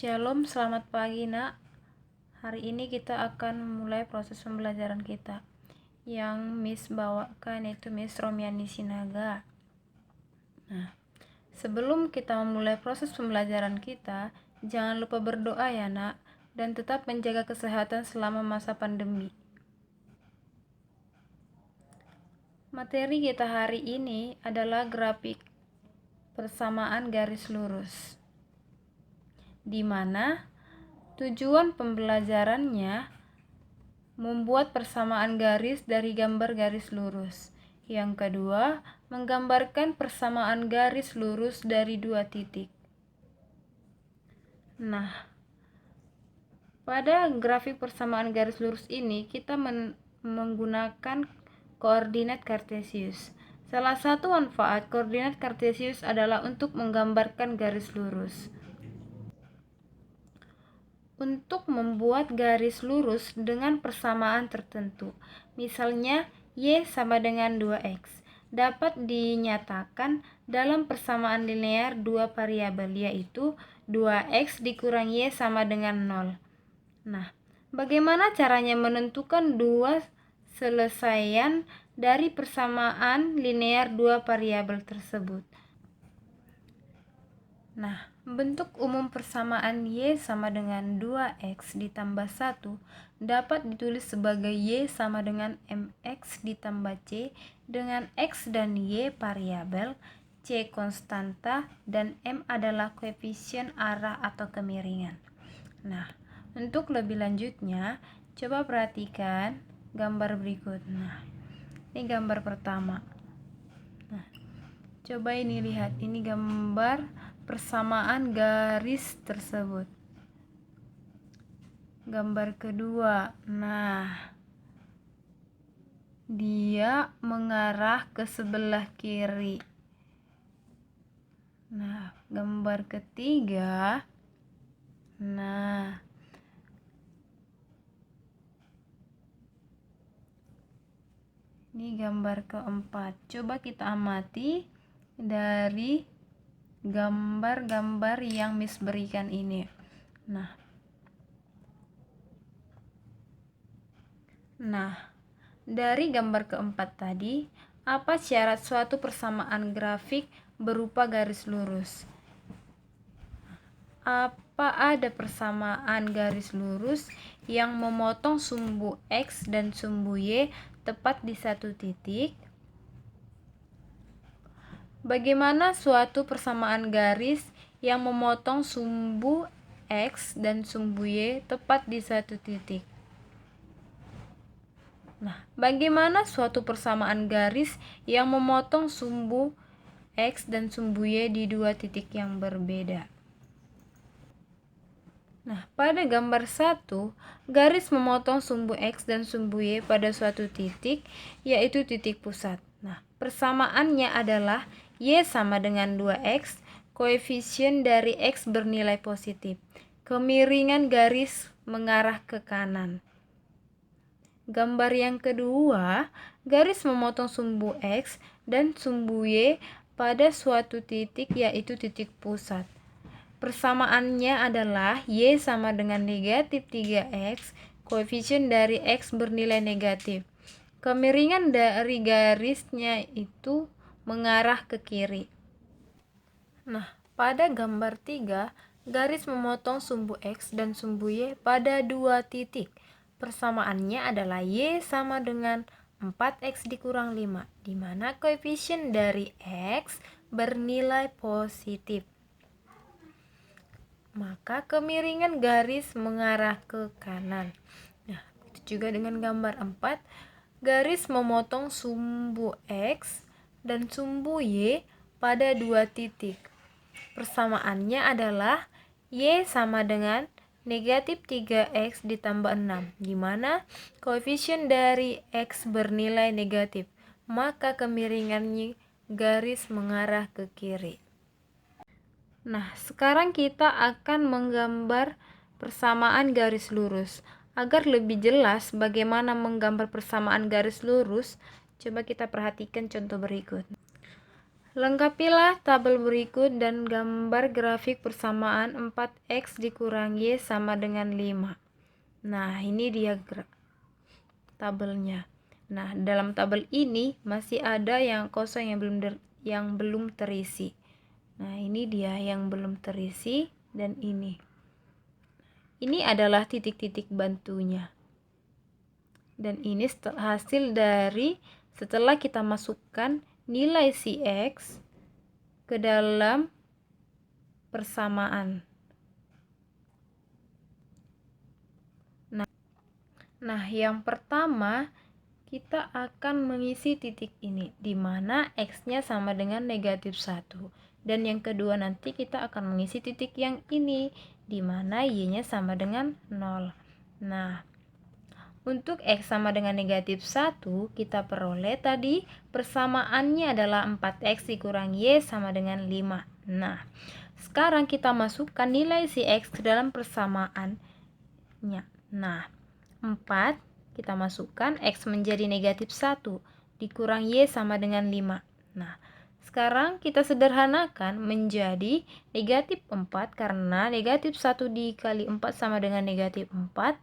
Shalom, selamat pagi nak. Hari ini kita akan memulai proses pembelajaran kita. Yang Miss bawakan itu Miss Romiani Sinaga. Nah, sebelum kita memulai proses pembelajaran kita, jangan lupa berdoa ya nak, dan tetap menjaga kesehatan selama masa pandemi. Materi kita hari ini adalah grafik persamaan garis lurus, di mana tujuan pembelajarannya membuat persamaan garis dari gambar garis lurus. Yang kedua, menggambarkan persamaan garis lurus dari dua titik. Nah, pada grafik persamaan garis lurus ini kita menggunakan koordinat kartesius. Salah satu manfaat koordinat kartesius adalah untuk menggambarkan garis lurus. Untuk membuat garis lurus dengan persamaan tertentu, misalnya Y sama dengan 2X, dapat dinyatakan dalam persamaan linear dua variabel, yaitu 2X dikurang Y sama dengan 0. Nah, bagaimana caranya menentukan dua selesaian dari persamaan linear dua variabel tersebut? Nah, bentuk umum persamaan Y sama dengan 2X ditambah 1 dapat ditulis sebagai Y sama dengan MX ditambah C, dengan X dan Y variabel, C konstanta, dan M adalah koefisien arah atau kemiringan. Nah, untuk lebih lanjutnya, coba perhatikan gambar berikut. Nah, ini gambar pertama. Nah, coba ini lihat, ini gambar persamaan garis tersebut. Gambar kedua, nah, dia mengarah ke sebelah kiri. Nah, gambar ketiga, nah, ini gambar keempat. Coba kita amati dari gambar-gambar yang Miss berikan ini. Nah, dari gambar keempat tadi, apa syarat suatu persamaan grafik berupa garis lurus? Apa ada persamaan garis lurus yang memotong sumbu X dan sumbu Y tepat di satu titik? Bagaimana suatu persamaan garis yang memotong sumbu X dan sumbu Y tepat di satu titik? Nah, bagaimana suatu persamaan garis yang memotong sumbu X dan sumbu Y di dua titik yang berbeda? Nah, pada gambar 1, garis memotong sumbu X dan sumbu Y pada suatu titik, yaitu titik pusat. Nah, persamaannya adalah Y sama dengan 2X, koefisien dari X bernilai positif. Kemiringan garis mengarah ke kanan. Gambar yang kedua, garis memotong sumbu X dan sumbu Y pada suatu titik, yaitu titik pusat. Persamaannya adalah Y sama dengan negatif 3X, koefisien dari X bernilai negatif. Kemiringan dari garisnya itu mengarah ke kiri. Nah, pada gambar 3, garis memotong sumbu X dan sumbu Y pada dua titik. Persamaannya adalah Y sama dengan 4X dikurang 5, di mana koefisien dari X bernilai positif. Maka kemiringan garis mengarah ke kanan. Nah, itu juga dengan gambar 4, garis memotong sumbu X dan sumbu Y pada dua titik. Persamaannya adalah Y sama dengan negatif 3X ditambah 6, di mana koefisien dari X bernilai negatif. Maka kemiringannya garis mengarah ke kiri. Nah, sekarang kita akan menggambar persamaan garis lurus. Agar lebih jelas bagaimana menggambar persamaan garis lurus, coba kita perhatikan contoh berikut. Lengkapilah tabel berikut dan gambar grafik persamaan 4x dikurang Y sama dengan 5. Nah, ini dia tabelnya. Nah, dalam tabel ini masih ada yang kosong yang belum terisi. Nah, ini dia yang belum terisi dan ini. Ini adalah titik-titik bantunya. Dan ini hasil dari setelah kita masukkan nilai si X ke dalam persamaan. Nah, yang pertama kita akan mengisi titik ini, di mana X-nya sama dengan negatif 1. Dan yang kedua nanti kita akan mengisi titik yang ini, di mana Y-nya sama dengan 0. Nah, untuk X sama dengan negatif 1, kita peroleh tadi persamaannya adalah 4X dikurang Y sama dengan 5. Nah, sekarang kita masukkan nilai si X ke dalam persamaannya. Nah, 4 kita masukkan X menjadi negatif 1 dikurang Y sama dengan 5. Nah, sekarang kita sederhanakan menjadi negatif 4 karena negatif 1 dikali 4 sama dengan negatif 4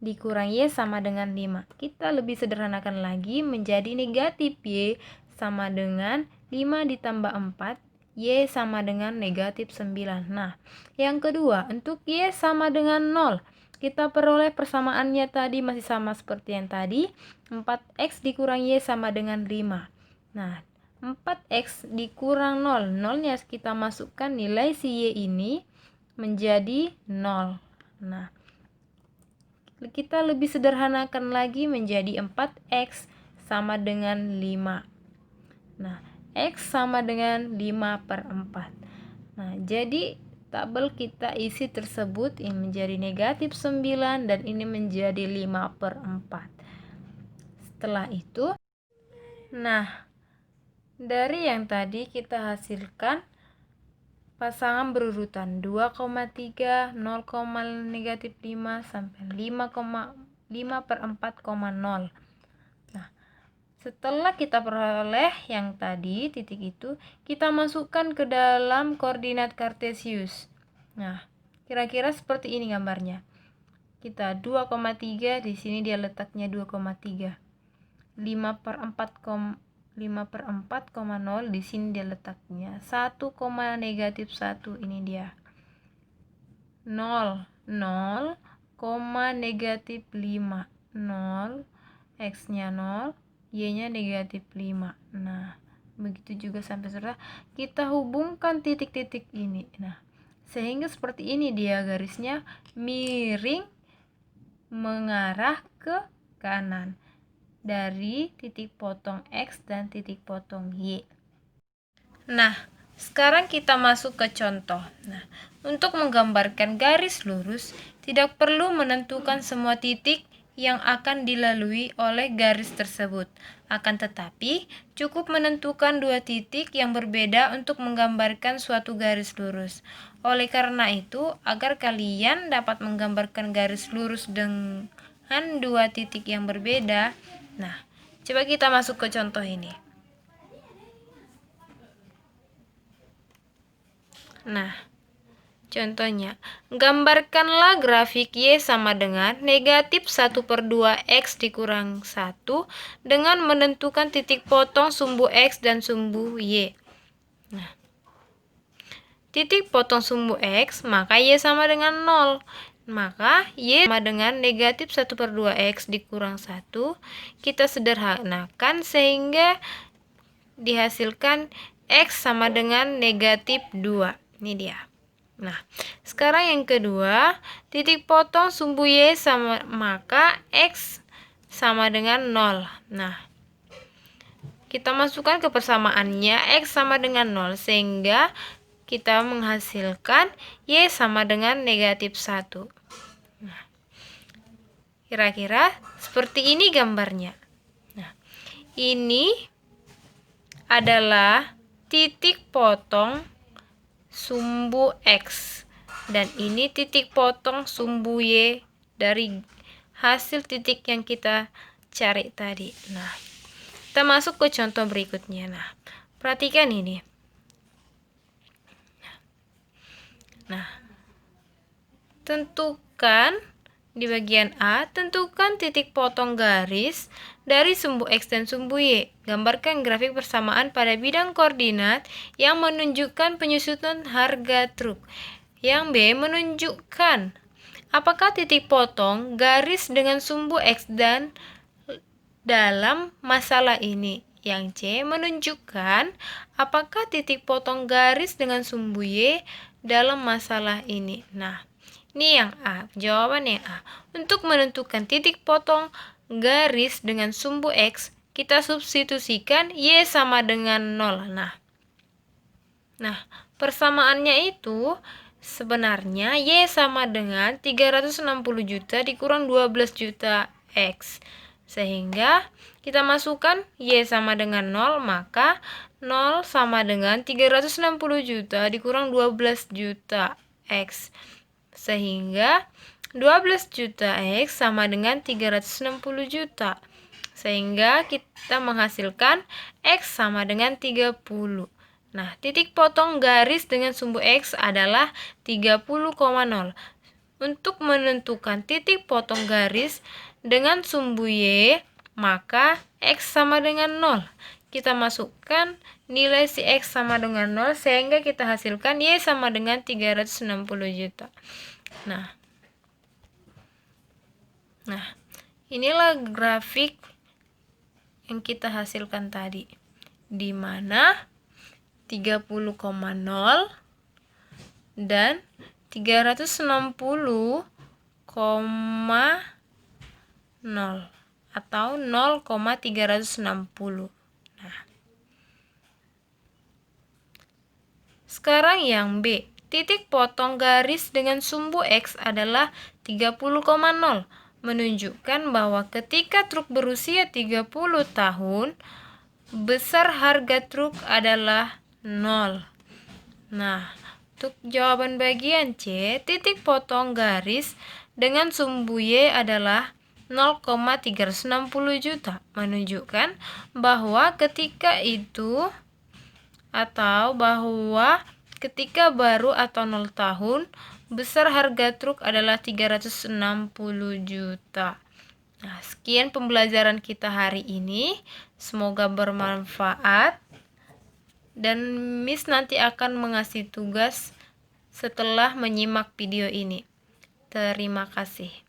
dikurang Y sama dengan 5. Kita lebih sederhanakan lagi menjadi negatif Y sama dengan 5 ditambah 4, Y sama dengan negatif 9. Nah, yang kedua, untuk Y sama dengan 0, kita peroleh persamaannya tadi masih sama seperti yang tadi, 4X dikurang Y sama dengan 5. Nah, 4X dikurang 0, 0-nya kita masukkan nilai si Y ini menjadi 0. Nah, kita lebih sederhanakan lagi menjadi 4X sama dengan 5. Nah, X sama dengan 5/4. Nah, jadi tabel kita isi tersebut ini menjadi negatif 9 dan ini menjadi 5/4. Setelah itu, nah, dari yang tadi kita hasilkan pasangan berurutan 2,3, 0, negatif 5 sampai 5/4,0. Nah, setelah kita peroleh yang tadi titik itu, kita masukkan ke dalam koordinat kartesius. Nah, kira-kira seperti ini gambarnya. Kita 2,3 di sini dia letaknya 2,3. 5/4,0 di sini dia letaknya 1, negatif 1 ini dia 0, negatif 5, 0, X-nya 0, Y-nya negatif 5. Nah, begitu juga sampai setelah kita hubungkan titik-titik ini. Nah, sehingga seperti ini dia garisnya miring mengarah ke kanan dari titik potong X dan titik potong Y. Nah, sekarang kita masuk ke contoh. Nah, untuk menggambarkan garis lurus, tidak perlu menentukan semua titik yang akan dilalui oleh garis tersebut. Akan tetapi, cukup menentukan dua titik yang berbeda untuk menggambarkan suatu garis lurus. Oleh karena itu, agar kalian dapat menggambarkan garis lurus dengan dua titik yang berbeda, nah, coba kita masuk ke contoh ini. Nah, contohnya, gambarkanlah grafik Y sama dengan negatif 1/2X dikurang 1 dengan menentukan titik potong sumbu X dan sumbu Y. Nah, titik potong sumbu X, maka Y sama dengan 0. Maka Y sama dengan negatif 1/2X dikurang 1. Kita sederhanakan sehingga dihasilkan X sama dengan negatif 2. Ini dia. Nah, sekarang yang kedua, titik potong sumbu Y sama, maka X sama dengan 0. Nah, kita masukkan ke persamaannya X sama dengan 0 sehingga kita menghasilkan Y sama dengan negatif 1. Nah, kira-kira seperti ini gambarnya. Nah, ini adalah titik potong sumbu X dan ini titik potong sumbu Y dari hasil titik yang kita cari tadi. Nah, kita masuk ke contoh berikutnya. Nah, Perhatikan ini. Nah, tentukan di bagian A, tentukan titik potong garis dari sumbu X dan sumbu Y. Gambarkan grafik persamaan pada bidang koordinat yang menunjukkan penyusunan harga truk. Yang B menunjukkan apakah titik potong garis dengan sumbu X dan dalam masalah ini. Yang C menunjukkan apakah titik potong garis dengan sumbu Y dalam masalah ini. Nah, ini yang A, jawabannya A. Untuk menentukan titik potong garis dengan sumbu X, kita substitusikan Y sama dengan 0. Nah, persamaannya itu sebenarnya Y sama dengan 360 juta dikurang 12 juta X. Sehingga kita masukkan Y sama dengan 0, maka 0 sama dengan 360 juta dikurang 12 juta X. Sehingga 12 juta X sama dengan 360 juta. Sehingga kita menghasilkan X sama dengan 30. Nah, titik potong garis dengan sumbu X adalah 30,0. Untuk menentukan titik potong garis dengan sumbu Y, maka X sama dengan 0. Kita masukkan nilai si X sama dengan 0 sehingga kita hasilkan Y sama dengan 360 juta. Nah, inilah grafik yang kita hasilkan tadi, di mana 30,0 dan 360,0 atau 0,360. Nah, sekarang yang B, titik potong garis dengan sumbu X adalah 30,0, menunjukkan bahwa ketika truk berusia 30 tahun, besar harga truk adalah 0. Nah, untuk jawaban bagian C, titik potong garis dengan sumbu Y adalah 0,360 juta, menunjukkan bahwa ketika baru atau 0 tahun, besar harga truk adalah 360 juta. Nah, sekian pembelajaran kita hari ini. Semoga bermanfaat. Dan Miss nanti akan mengasih tugas setelah menyimak video ini. Terima kasih.